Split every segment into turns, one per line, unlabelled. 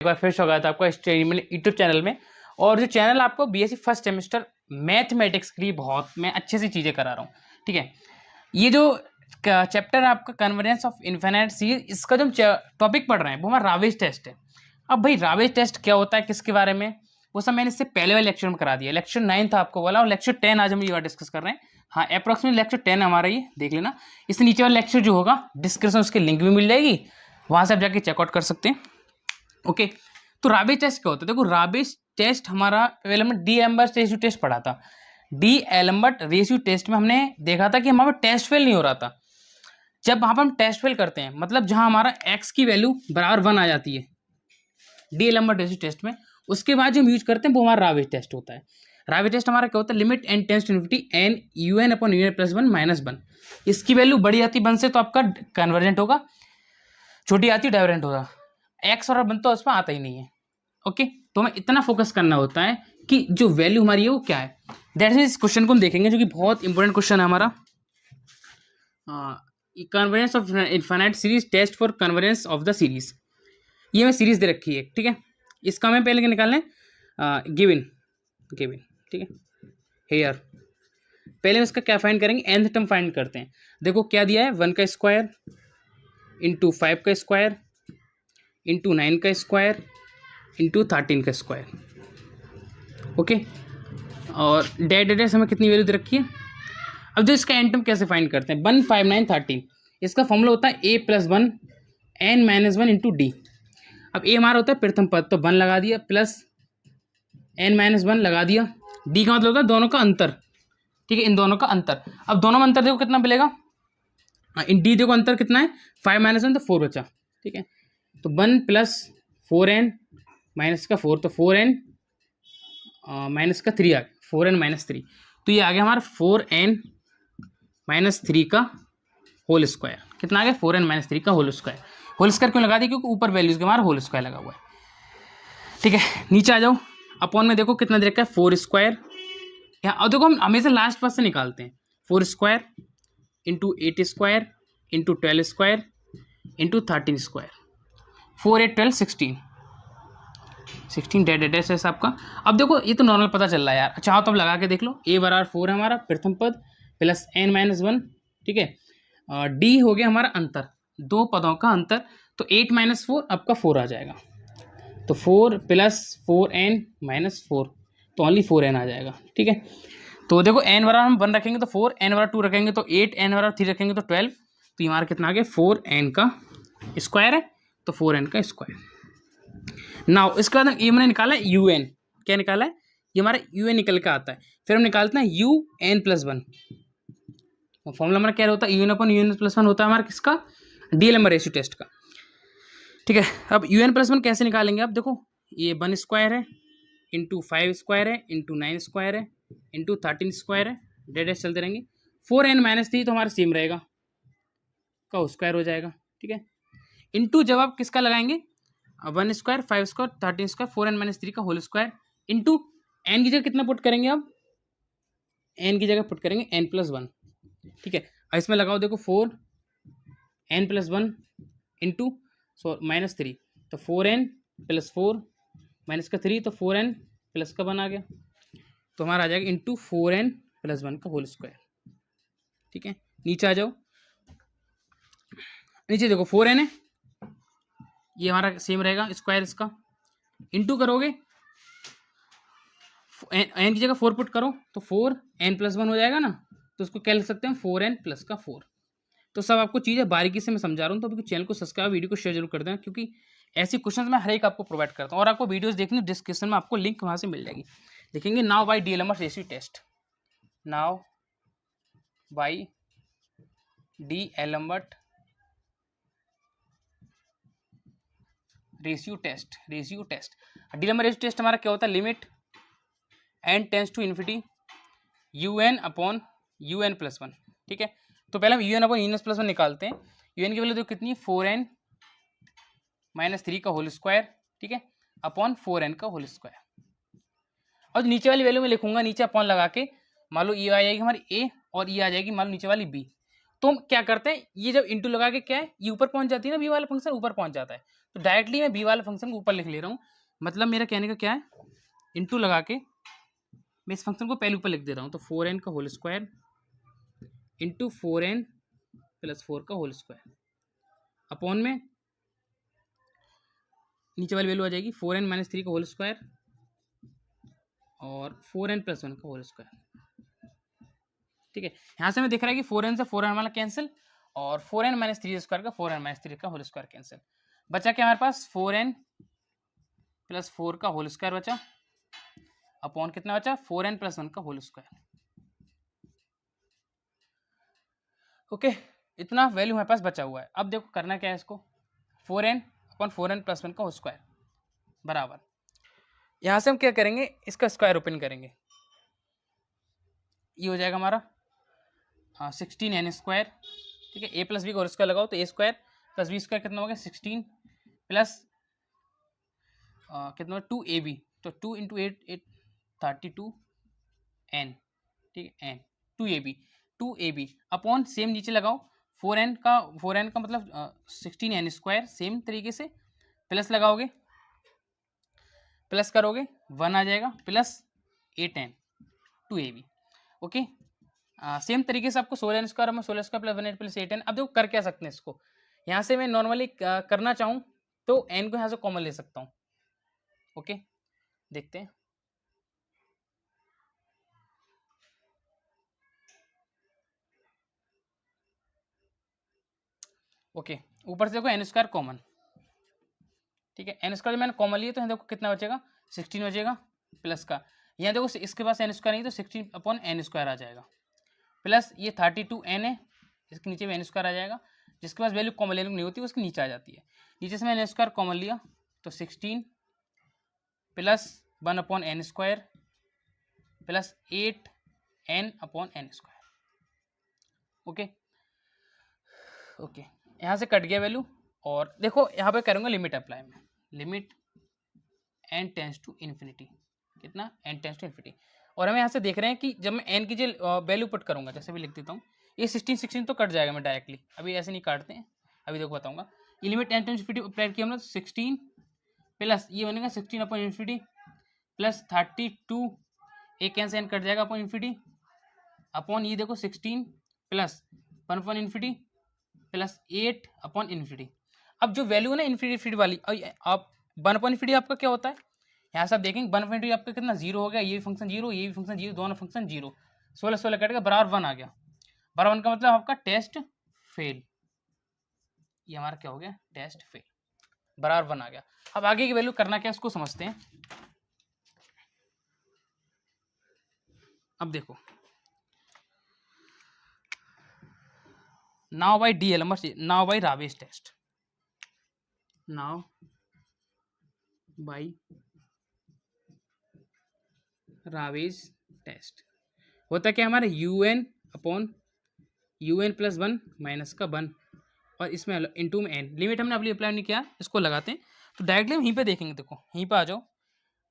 एक बार फिर स्वागत है आपका यूट्यूब चैनल में। और जो चैनल आपको बीएससी फर्स्ट सेमेस्टर मैथमेटिक्स के लिए बहुत मैं अच्छे से चीज़ें करा रहा हूँ, ठीक है। ये जो चैप्टर है आपका कन्वर्जेंस ऑफ इनफाइनाइट सीरीज, इसका जो टॉपिक पढ़ रहे हैं वो हमारा रावेज टेस्ट है। अब भाई रावेज टेस्ट क्या होता है, किसके बारे में, वो सब मैंने इससे पहले वाले लेक्चर में करा दिया। लेक्चर 9 था आपको बोला, और लेक्चर 10 आज हम ये बार डिस्कस कर रहे हैं। हाँ, अप्रॉक्सीमेट लेक्चर 10 हमारा ये देख लेना। इससे नीचे वाला लेक्चर जो होगा डिस्क्रिप्शन उसकी लिंक भी मिल जाएगी, वहाँ से आप जाके चेकआउट कर सकते हैं। ओके, तो रावेज टेस्ट क्या होता है? देखो, रावेज टेस्ट हमारा डी एल्बर्ट रेशियो टेस्ट पढ़ा था। डी एल्बर्ट रेशियो टेस्ट में हमने देखा था कि हमारा टेस्ट फेल नहीं हो रहा था। जब वहाँ पर हम टेस्ट फेल करते हैं, मतलब जहाँ हमारा x की वैल्यू बराबर 1 आ जाती है डी एल्बर्ट रेशियो टेस्ट में, उसके बाद जो हम यूज करते हैं वो हमारा रावेज टेस्ट होता है। रावेज टेस्ट हमारा क्या होता है? Limit n tends to infinity n un upon un plus 1 minus 1। इसकी वैल्यू बड़ी आती है 1 से तो आपका कन्वर्जेंट होगा, छोटी आती है डाइवर्जेंट होगा। x और 1 तो उसमें आता ही नहीं है। ओके, तो हमें इतना फोकस करना होता है कि जो वैल्यू हमारी है वो क्या है। दैट मींस इस क्वेश्चन को हम देखेंगे, जो कि बहुत इंपॉर्टेंट क्वेश्चन है हमारा। Convergence of infinite series, test for convergence of the series. ये हमें सीरीज दे रखी है, ठीक है। इसका हमें पहले निकालना है गिवन, ठीक है। हेयर पहले इसका क्या फाइंड करेंगे? nth टर्म फाइंड करते हैं। देखो क्या दिया है, 1 का स्क्वायर इंटू 5 का स्क्वायर इंटू 9 का स्क्वायर इंटू 13 का स्क्वायर। ओके, और डेड हमें कितनी वैल्यू दे रखी है। अब जो इसका एन टर्म कैसे फाइंड करते हैं, 1 5 9 13, इसका फॉर्मूला होता है a plus 1 n minus 1 into D. अब a हमारा होता है प्रथम पद, तो 1 लगा दिया, प्लस n माइनस 1 लगा दिया, d का मतलब होता है दोनों का अंतर, ठीक है, इन दोनों का अंतर। अब दोनों में अंतर देखो कितना मिलेगा, इन डी देखो अंतर कितना है, 5 माइनस 1 तो 4 बचा, ठीक है। तो 1 प्लस 4n माइनस का 4, तो 4n माइनस का 3 आ गया, 4n माइनस 3, तो ये आ गया हमारा 4n माइनस 3 का होल स्क्वायर। कितना आ गया? 4n माइनस 3 का होल स्क्वायर। होल स्क्वायर क्यों लगा दी? क्योंकि ऊपर वैल्यूज के हमारा होल स्क्वायर लगा हुआ है, ठीक है। नीचे आ जाओ, अपॉन में देखो कितना दे रखा है, 4 स्क्वायर। यहाँ और देखो हम हमेशा लास्ट पास से निकालते हैं, 4 square into 8 square into 12 square into 13 square, 4 8 12 16 dead है आपका। अब देखो ये तो नॉर्मल पता चल रहा है यार, चाहो तो अब लगा के देख लो। a बराबर 4 है हमारा प्रथम पद, प्लस n माइनस 1, ठीक है। d हो गया हमारा अंतर, दो पदों का अंतर, तो 8 माइनस 4 आपका 4 आ जाएगा, तो 4 प्लस 4n माइनस 4, तो ओनली 4n आ जाएगा, ठीक है। तो देखो n बराबर हम 1 रखेंगे तो 4, n बराबर 2 रखेंगे तो 8, n बराबर 3 रखेंगे तो 12, तो ये हमारा कितना आ गया, 4n का स्क्वायर है, तो 4n का स्क्वायर। नाउ इसके बाद ये मैंने निकाला है un, क्या निकाला है, ये हमारा un निकल के आता है। फिर हम निकालते हैं un प्लस 1, फॉर्मूला हमारा क्या होता है, un अपन un प्लस 1 होता है हमारा किसका, डी एल्बर्ट रेशियो टेस्ट का, ठीक है। अब un प्लस 1 कैसे निकालेंगे? अब देखो ये 1 स्क्वायर है इंटू 5 स्क्वायर है इंटू 9 स्क्वायर है इंटू 13 स्क्वायर है, डेड चलते रहेंगे। 4n माइनस 3 तो हमारा सेम रहेगा, का स्क्वायर हो जाएगा, ठीक है। इंटू जब आप किसका लगाएंगे, 1 square 5 square 13 square 4n minus 3 का होल स्क्वायर, इंटू n की जगह कितना पुट करेंगे, अब n की जगह पुट करेंगे n प्लस 1, ठीक है। और इसमें लगाओ देखो 4n प्लस 1 इंटू माइनस 3, तो 4n प्लस 4 माइनस का 3, तो 4n प्लस का 1 आ गया, तो हमारा आ जाएगा इंटू 4n प्लस 1 का होल स्क्वायर, ठीक है। नीचे आ जाओ, नीचे देखो 4n है, ये हमारा सेम रहेगा स्क्वायर इसका, इंटू करोगे n की जगह 4 पुट करो तो 4n प्लस 1 हो जाएगा ना, तो उसको क्या लिख सकते हैं, 4n प्लस का 4। तो सब आपको चीज़ें बारीकी से मैं समझा रहा हूँ, तो अभी चैनल को सब्सक्राइब, वीडियो को शेयर जरूर कर देना, क्योंकि ऐसी क्वेश्चन मैं हर एक आपको प्रोवाइड करता हूँ। और आपको वीडियोस देखनी डिस्क्रिप्शन में आपको लिंक वहाँ से मिल जाएगी। देखेंगे now by d'Alembert ratio test, now by d'Alembert ratio test, d'Alembert ratio test हमारा क्या होता है, limit n tends to infinity un upon un plus 1, ठीक है। तो पहले हम un अपॉन un प्लस 1 निकालते हैं। un की वैल्यू देखो कितनी है, 4n माइनस 3 का होल स्क्वायर, ठीक है, अपॉन 4n का होल स्क्वायर। और नीचे वाली वैल्यू में लिखूंगा, नीचे अपॉन लगा के, मान लो ये आ जाएगी हमारी a और ये आ जाएगी मान लो नीचे वाली b। तो हम क्या करते हैं, ये जब इंटू लगा के क्या है, ये ऊपर पहुंच जाती है ना, बी वाला फंक्शन ऊपर पहुंच जाता है, तो डायरेक्टली मैं बी वाले फंक्शन को ऊपर लिख ले रहा हूँ, मतलब मेरा कहने का क्या है, इंटू लगा के मैं इस फंक्शन को पहले ऊपर लिख दे रहा हूँ। तो 4n का whole square into 4n plus 4 का होल स्क्वायर अपॉन में नीचे वाली वैल्यू आ जाएगी 4n माइनस 3 का होल स्क्वायर और 4n प्लस 1 का होल स्क्वायर। ठीक है, यहाँ से हमें दिख रहा है कि 4n से 4n वाला कैंसिल और 4n माइनस 3 स्क्वायर का 4n माइनस 3 का होल स्क्वायर कैंसिल। बचा क्या हमारे पास, 4n प्लस 4 का होल स्क्वायर बचा अपॉन कितना बचा, 4n प्लस 1 का होल स्क्वायर। ओके, इतना वैल्यू हमारे पास बचा हुआ है। अब देखो करना क्या है इसको, 4n अपॉन 4n प्लस 1 का होल स्क्वायर बराबर, यहाँ से हम क्या करेंगे, इसका स्क्वायर ओपन करेंगे, ये हो जाएगा हमारा 16n स्क्वायर। ठीक है, a प्लस बी का होल स्क्वायर लगाओ तो a square plus B square कितना हो गया 16 प्लस कितना 2ab, तो 2 इंटू 8 32n। ठीक है, n 2ab अपॉन सेम नीचे लगाओ 4n का मतलब 16n स्क्वायर, सेम तरीके से प्लस लगाओगे, प्लस करोगे 1 आ जाएगा plus 8n 2ab। Okay, same तरीके से आपको 16n स्क्वायर में 16 स्क्वायर प्लस 1 प्लस 8n। अब देखो कर क्या सकते हैं इसको, यहाँ से मैं नॉर्मली करना चाहूँ तो n को यहाँ से कॉमन ले सकता हूँ। ओके, देखते हैं। ओके, ऊपर से देखो एन स्क्वायर कॉमन। ठीक है, एन स्क्वायर मैंने कॉमन लिया तो यहाँ देखो कितना बचेगा 16 बचेगा प्लस का, यहाँ देखो इसके पास एन स्क्वायर नहीं तो 16 अपॉन एन स्क्वायर आ जाएगा प्लस ये 32n है, इसके नीचे में एन स्क्वायर आ जाएगा, जिसके पास वैल्यू कॉमन लेने नहीं होती उसके नीचे आ जाती है। नीचे से मैंने एन स्क्वायर कॉमन लिया तो 16 plus 1 upon n square plus 8n upon n square. Okay okay, यहाँ से कट गया वैल्यू और देखो यहाँ पे करूँगा लिमिट अप्लाई में, limit n tends to infinity, कितना n टेंस टू इन्फिनिटी। और हमें यहाँ से देख रहे हैं कि जब मैं n की जो वैल्यू पुट करूँगा, जैसे भी लिख देता हूँ, ये 16 तो कट जाएगा मैं डायरेक्टली, अभी ऐसे नहीं काटते हैं, अभी देखो बताऊँगा। ये limit n tends to infinity apply किया हमने 16 प्लस ये बनेगा 16 अपॉन इन्फिनिटी प्लस 32, एक n से n कट जाएगा अपॉन इन्फिनिटी अपॉन ये देखो 16 plus 1 upon infinity plus 8 upon infinity. अब जो वैल्यू है ना इन्फिनिटी वाली, आप 1 अपॉन इन्फिनिटी आपका क्या होता है, यहाँ से आप देखेंगे 1 अपॉन इन्फिनिटी आपका कितना 0 हो गया, ये भी फंक्शन 0 ये भी फंक्शन 0, दोनों फंक्शन 0, 16 कट गया बराबर 1 आ गया, बराबर 1 का मतलब आपका टेस्ट फेल, ये हमारा क्या हो गया टेस्ट फेल, बराबर 1 आ गया। अब आगे की वैल्यू करना क्या उसको समझते हैं। अब देखो now by DLMS, now by Ravi's test, now by Ravi's test होता क्या हमारे un upon un plus 1 minus का 1 और इसमें इंटू में n, लिमिट हमने अभी अप्लाई नहीं किया, इसको लगाते हैं तो डायरेक्टली हम यहीं पे देखेंगे, देखो यहीं पे आ जाओ,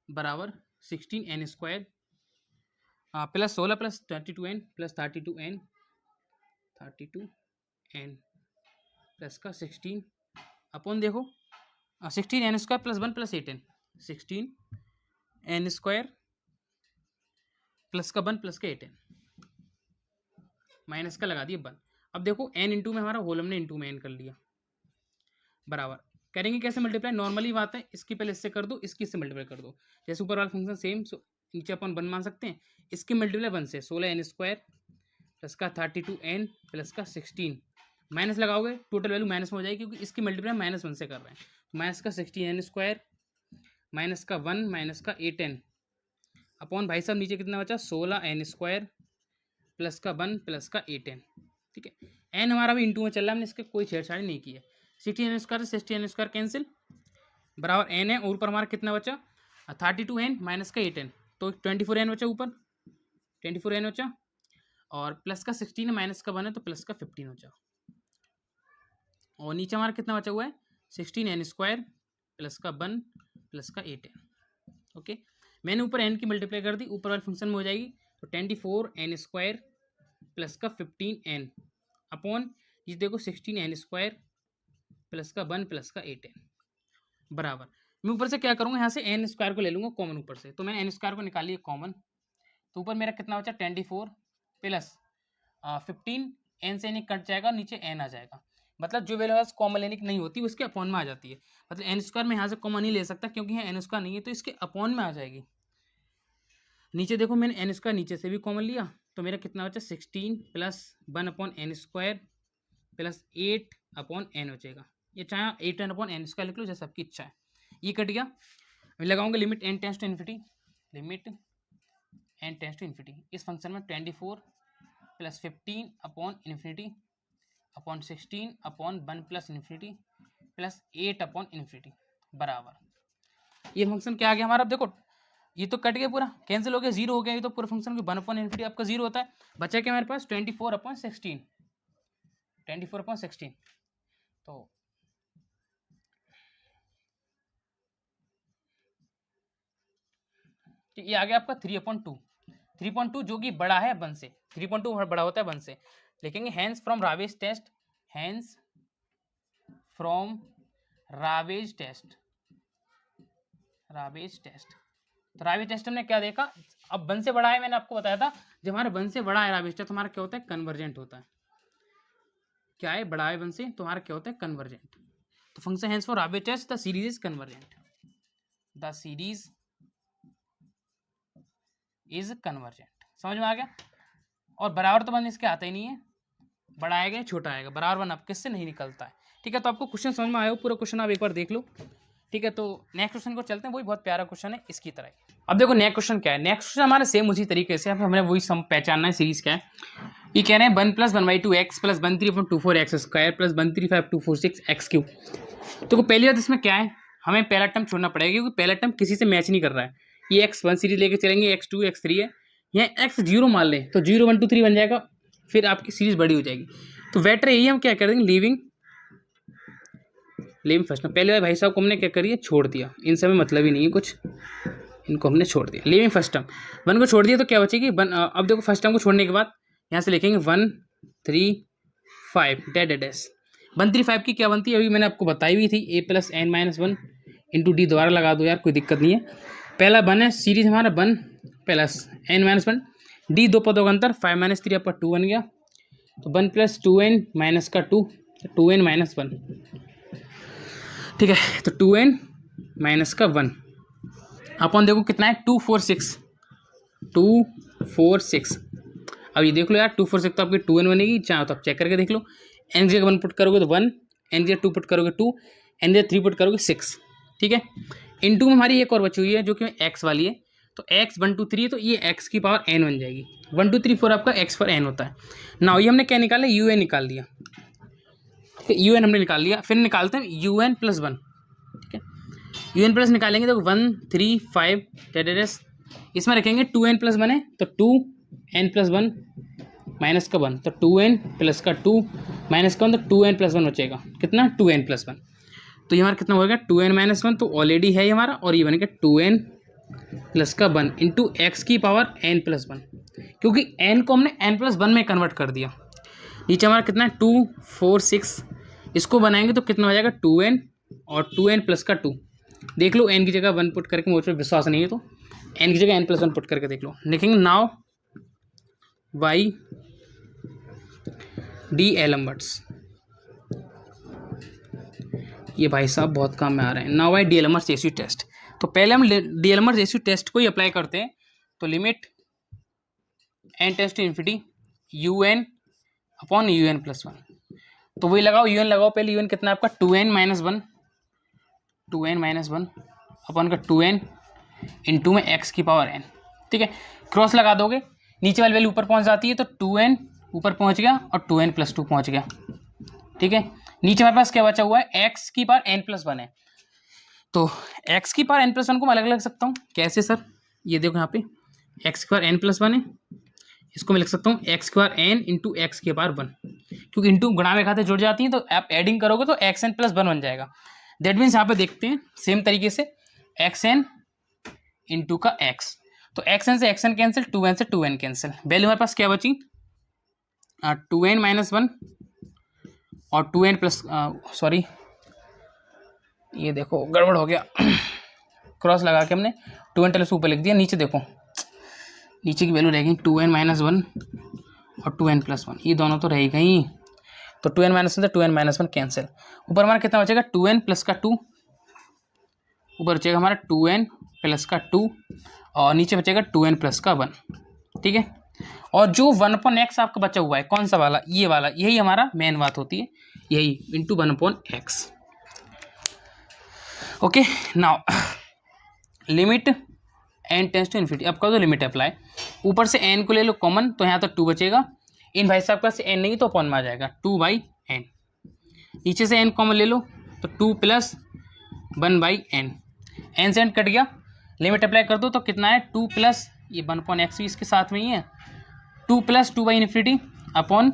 बराबर 16n square plus 16 plus 32n plus 32n plus का 16 अपॉन देखो 16n square plus 1 plus 8n, 16n square plus का 1 प्लस का 8n माइनस का लगा दिया 1। अब देखो n इंटू में हमारा होल हमने इंटू में n कर लिया, बराबर करेंगे कैसे मल्टीप्लाई, नॉर्मली बात है, इसकी पहले इससे कर दो, इसकी इससे मल्टीप्लाई कर दो, जैसे ऊपर वाला फंक्शन सेम नीचे अपन 1 मान सकते हैं, इसकी मल्टीप्लाई 1 से 16n स्क्वायर प्लस का 32n प्लस का 16 माइनस लगाओगे टोटल वैल्यू माइनस में हो जाएगी क्योंकि इसकी मल्टीप्लाई -1 से कर रहे हैं, तो माइनस का 16n स्क्वायर माइनस का 1 माइनस का 8n अपॉन भाई साहब नीचे कितना बचा 16n स्क्वायर प्लस का 1 प्लस का 8n। ठीक है, n हमारा भी इंटू में चल रहा है, हमने इसके कोई छेड़छाड़ी नहीं की है, 16n स्क्वायर से 16n स्क्वायर कैंसिल बराबर n है, और ऊपर हमारा कितना बचा 32n माइनस का 8n, तो 24n बचा, ऊपर 24n बचा और प्लस का 16 माइनस का 1 है तो प्लस का 15 बचा, और नीचे हमारा कितना बचा हुआ है 16n स्क्वायर प्लस का 1 प्लस का 8n। ओके, मैंने ऊपर n की मल्टीप्लाई कर दी, ऊपर वाले फंक्शन में हो जाएगी, तो 24n स्क्वायर प्लस का 15n अपॉन ये देखो 16n स्क्वायर प्लस का 1 प्लस का 8n। बराबर मैं ऊपर से क्या करूँगा, यहाँ से एन स्क्वायर को ले लूँगा कॉमन ऊपर से, तो मैंने एन स्क्वायर को निकाली कॉमन, तो ऊपर मेरा कितना बचा 24 प्लस 15, एन से एन कट जाएगा, नीचे एन आ जाएगा, मतलब जो वैल्यू कॉमन लेने की नहीं होती उसके अपॉन में आ जाती है, मतलब एन स्क्वायर में यहाँ से कॉमन नहीं ले सकता क्योंकि यहाँ एन स्क्वायर नहीं है, तो इसके अपॉन में आ जाएगी। नीचे देखो मैंने एन स्क्वायर नीचे से भी कॉमन लिया, तो मेरा कितना बचा 16 plus 1 upon n square plus 8 upon n हो जाएगा, ये चाहे 8 अपॉन एन स्क्वायर लिख लो जैसे आपकी इच्छा है। ये कट गया, मैं लगाऊंगा limit n tends to infinity, limit n tends to infinity, इस फंक्शन में 24 plus 15 upon infinity upon 16 upon 1 plus infinity plus 8 upon infinity बराबर, ये फंक्शन क्या आ गया हमारा। अब देखो ये तो कट गया, पूरा कैंसिल हो गया, जीरो हो गया, ये तो पूरा फंक्शन 1 अपॉन इन्फिनिटी आपका जीरो होता है, बचा क्या हमारे पास 24 अपॉन 16, 24 अपॉन 16, तो ये आ गया आपका 3/2, 3/2 जो कि बड़ा है 1 से, 3/2 बड़ा होता है 1 से, लिखेंगे hence from Raabe's test, hence from Raabe's test, Raabe's test, तो रावेज टेस्ट हमने क्या देखा, अब 1 से बड़ा है, मैंने आपको बताया था जब हमारा 1 से बड़ा है रावेज टेस्ट हमारा क्या होता है, कन्वर्जेंट होता है, क्या है बड़ा है 1 से, तो हमारा क्या होता है कन्वर्जेंट, तो function hence for Raabe's test the series is convergent, the series is convergent, समझ में आ गया। और बराबर तो 1 इसके आता ही नहीं है, बड़ा आएगा या छोटा आएगा, बराबर 1 आप किससे नहीं निकलता है, ठीक है। तो आपको क्वेश्चन समझ में आया हो, पूरा क्वेश्चन आप एक बार देख लो, ठीक है। तो नेक्स्ट क्वेश्चन को चलते हैं, वही बहुत प्यारा क्वेश्चन है इसकी तरह ही। अब देखो नेक्स्ट क्वेश्चन क्या है, नेक्स्ट क्वेश्चन हमारे सेम उसी तरीके से, हमें वही सम पहचानना है, सीरीज क्या है, ये कह रहे हैं 1 + 1/2 x plus 13/24 x square plus 135/246 x cube. तो पहली बात इसमें क्या है, हमें पहला टर्म छोड़ना पड़ेगा क्योंकि पहला टर्म किसी से मैच नहीं कर रहा है, ये x1 सीरीज लेके चलेंगे, x2 x3 है, यहाँ x0 मान लें तो 0 1 2 3 बन जाएगा, फिर आपकी सीरीज बड़ी हो जाएगी, तो बेटर यही हम क्या कर देंगे, लीविंग फर्स्ट। पहले बार भाई साहब को हमने क्या करिए छोड़ दिया, इन सब में मतलब ही नहीं है कुछ, इनको हमने छोड़ दिया, लीविंग फर्स्ट टर्म 1 को छोड़ दिया तो क्या बचेगी 1, अब देखो फर्स्ट टर्म को छोड़ने के बाद यहाँ से लिखेंगे 1 3 5 डैश 135 की क्या बनती है, अभी मैंने आपको बताई हुई थी, a + n - 1 × d, दोबारा लगा दो यार कोई दिक्कत नहीं है, पहला 1 है, सीरीज हमारा 1 + n - 1, d दो पदों का अंतर, 5 - 3 आपका 2 बन गया, तो 1 + 2n माइनस का 2, 2n - 1, ठीक है, तो 2n माइनस का 1 अपन देखो कितना है 246, अब ये देख लो यार 246 तो आपकी 2n बनेगी, चाहो तो आप चेक करके देख लो, n जगह 1 पुट करोगे तो 1, n जगह 2 पुट करोगे 2, n जगह 3 पुट करोगे 6, ठीक है। इनटू में हमारी एक और बची हुई है जो कि x वाली है, तो x 1 2 3 तो ये x की पावर n बन जाएगी, 1 2 3 4 आपका x पर n होता है ना, ये हमने क्या निकाला un निकाल दिया, ठीक है, un हमने निकाल लिया, फिर निकालते हैं un + 1, ठीक है, un प्लस निकालेंगे तो 1 3 5 इसमें रखेंगे 2n + 1 है तो 2n + 1 माइनस का 1, तो 2n प्लस का 2 माइनस का 1, तो 2n + 1 बचेगा कितना 2n + 1, तो ये हमारा कितना हो गया 2n - 1, तो ऑलरेडी है ये हमारा, और ये बनेगा 2n प्लस का 1 इंटू एक्स की पावर n + 1, क्योंकि n को हमने n + 1 में कन्वर्ट कर दिया। नीचे हमारा कितना है 2 4 6, इसको बनाएंगे तो कितना हो जाएगा 2n और 2n प्लस का 2, देख लो n की जगह 1 पुट करके, मुझे विश्वास नहीं है तो n की जगह n + 1 पुट करके देख लो, लिखेंगे नाउ y d एलम्बर्ट्स, ये भाई साहब बहुत काम में आ रहे हैं, now y d Alembert's ratio test. तो पहले हम डी एलम्बर्ट्स रेशियो टेस्ट को ही अप्लाई करते हैं, तो limit n tends to infinity un upon un + 1, तो वही लगाओ un लगाओ, पहले un कितना आपका 2n - 1 अपॉन का 2n इंटू में x की पावर n, ठीक है, क्रॉस लगा दोगे, नीचे वाली वैल्यू ऊपर पहुंच जाती है, तो 2n ऊपर पहुंच गया और 2n + 2 पहुंच गया, ठीक है। नीचे हमारे पास क्या बचा हुआ है x की पावर n + 1 है, तो x की पावर n + 1 को मैं अलग अलग सकता हूँ, कैसे सर, ये देखो यहाँ पे x की पावर n + 1 है, इसको मैं लिख सकता हूँ x की पावर n इंटू एक्स की पावर 1, क्योंकि इंटू गुणा में खाते जुड़ जाती हैं, तो आप एडिंग करोगे तो xn + 1 बन जाएगा, दैट मीन्स यहाँ पे देखते हैं सेम तरीके से xn इंटू का x, तो xn से xn कैंसिल, 2n से 2n कैंसिल, वैल्यू हमारे पास क्या बची 2n - 1 और 2n प्लस ये देखो गड़बड़ हो गया, क्रॉस लगा के हमने 2n प्लस ऊपर लिख दिया, नीचे देखो नीचे की वैल्यू रह गई 2n-1 और 2n+1, ये दोनों तो रह गई, तो 2n-1 तो 2n-1 कैंसिल। ऊपर हमारा कितना बचेगा 2n प्लस का 2, ऊपर बचेगा हमारा 2n प्लस का 2 और नीचे बचेगा 2n प्लस का 1, ठीक है। और जो 1/x आपका बचा हुआ है कौन सा वाला, ये वाला, यही हमारा मेन बात होती है, यही into 1/x। Okay, now limit n tends to infinity, अब कर दो लिमिट अप्लाई, ऊपर से n को ले लो कॉमन, तो यहाँ तो 2 बचेगा, इन भाई साहब का से n नहीं तो अपॉन में आ जाएगा 2/n, नीचे से n कॉमन ले लो तो 2 + 1/n, n से n कट गया, लिमिट अप्लाई कर दो तो कितना है 2 + ये 1/x भी इसके साथ में ही है, 2 + 2/∞ अपॉन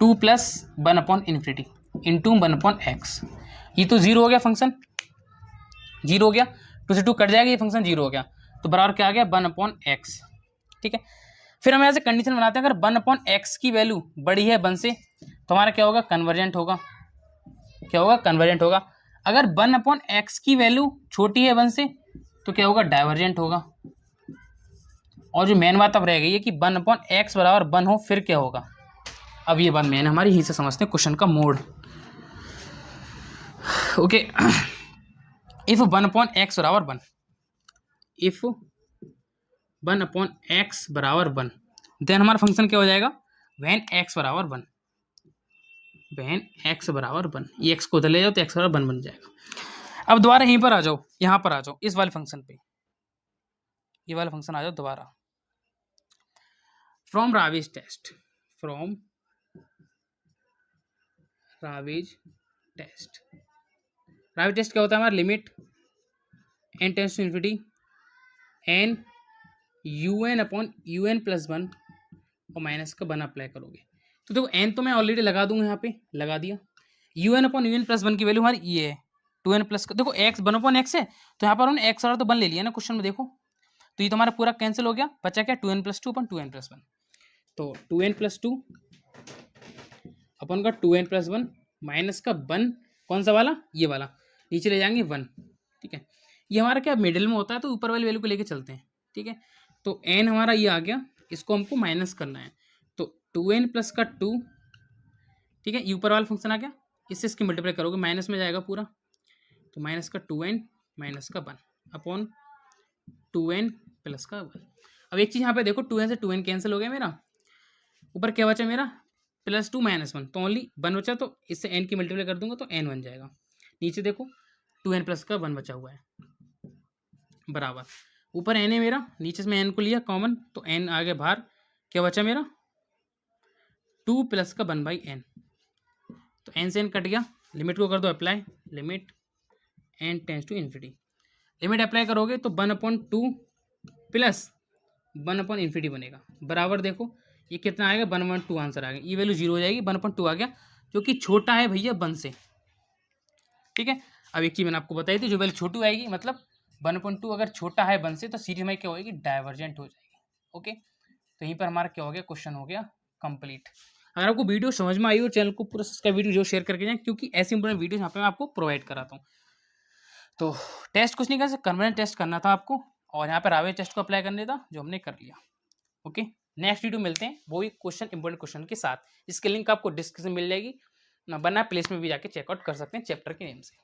2 + 1/∞ इंटू 1/x, ये तो 0 हो गया, फंक्शन 0 हो गया, 2 से 2 कट जाएगा, ये फंक्शन 0 हो गया, तो बराबर क्या आ गया 1/x, ठीक है। फिर हम ऐसे कंडीशन बनाते हैं, अगर 1/x की वैल्यू बड़ी है 1 से तो हमारा क्या होगा कन्वर्जेंट होगा, क्या होगा कन्वर्जेंट होगा, अगर 1/x की वैल्यू छोटी है 1 से तो क्या होगा डाइवर्जेंट होगा, और जो मेन बात अब रह गई है कि 1/x बराबर 1 हो फिर क्या होगा, अब ये बात मेन हमारी यहीं से समझते हैं क्वेश्चन का मोड। ओके, इफ 1/x बराबर 1, इफ 1/x बराबर 1 देन हमारा फंक्शन क्या हो जाएगा व्हेन x बराबर 1, व्हेन x बराबर 1, ये x को उधर ले जाओ तो x बराबर 1 बन जाएगा। अब दोबारा यहीं पर आ जाओ, यहाँ पर आ जाओ इस वाले फंक्शन पे, ये वाला फंक्शन आ जाओ दोबारा, from Raabe's test, from Raabe's test, Raabe's test क्या होता है हमारा limit n tends to infinity n un/un+1 और माइनस का 1 अप्लाई करोगे, तो देखो n तो मैं ऑलरेडी लगा दूंगा, यहाँ पे लगा दिया, un/un+1 की वैल्यू हमारी ये है 2n प्लस, देखो x 1/x है तो यहाँ पर उन्होंने x और तो 1 ले लिया ना क्वेश्चन में, देखो तो ये तो हमारा पूरा कैंसिल हो गया, बचा क्या 2n+2/2n+1, तो 2n+2 अपन का 2n+1 माइनस का 1, कौन सा वाला ये वाला, नीचे ले जाएंगे 1, ठीक है। ये हमारा क्या मिडिल में होता है तो ऊपर वाली वैल्यू को लेके चलते हैं, ठीक है। तो n हमारा ये आ गया, इसको हमको माइनस करना है, तो 2n प्लस का 2, ठीक है, ये ऊपर वाला फंक्शन आ गया, इससे इसकी मल्टीप्लाई करोगे माइनस में जाएगा पूरा, तो माइनस का 2n माइनस का 1 अपॉन 2n प्लस का 1। अब एक चीज़ यहाँ पे देखो 2n से 2n कैंसिल हो गया मेरा, ऊपर क्या बचा मेरा +2 - 1, तो ओनली 1 बचा, तो इससे n की मल्टीप्लाई कर दूंगा तो n बन जाएगा, नीचे देखो 2n प्लस का 1 बचा हुआ है बराबर, ऊपर n है मेरा, नीचे से मैं n को लिया कॉमन तो n आ गया बाहर, क्या बचा मेरा 2 + का 1/n, तो n से n कट गया, लिमिट को कर दो apply, limit n tends to infinity, limit apply करोगे तो 1/2 प्लस 1/∞ बनेगा बराबर, देखो ये कितना आएगा 1/2 आंसर आ गया, ये वैल्यू 0 हो जाएगी, 1/2 आ गया जो कि छोटा है भैया 1 से, ठीक है। अब एक चीज़ मैंने आपको बताई थी, जो वैल्यू छोटी आएगी मतलब 1/2 अगर छोटा है 1 से तो सीरीज में क्या होगी डाइवर्जेंट हो जाएगी, ओके। तो यहीं पर हमारा क्या हो गया क्वेश्चन हो गया कंप्लीट। अगर आपको वीडियो समझ में आई हो चैनल को पूरा सब्सक्राइब, वीडियो जो शेयर करके जाएं, क्योंकि ऐसी इंपॉर्टेंट वीडियो यहाँ पे मैं आपको प्रोवाइड कराता हूँ। तो टेस्ट कुछ नहीं कर सकते, कन्वर्जेंट टेस्ट करना था आपको, और यहाँ पर रावे टेस्ट को अप्लाई करने था जो हमने कर लिया, ओके। नेक्स्ट वीडियो मिलते हैं वो भी क्वेश्चन इंपॉर्टेंट क्वेश्चन के साथ, इसके लिंक आपको डिस्क्रिप्शन मिल जाएगी, ना बना प्लेस में भी जाके चेकआउट कर सकते हैं चैप्टर के नेम से।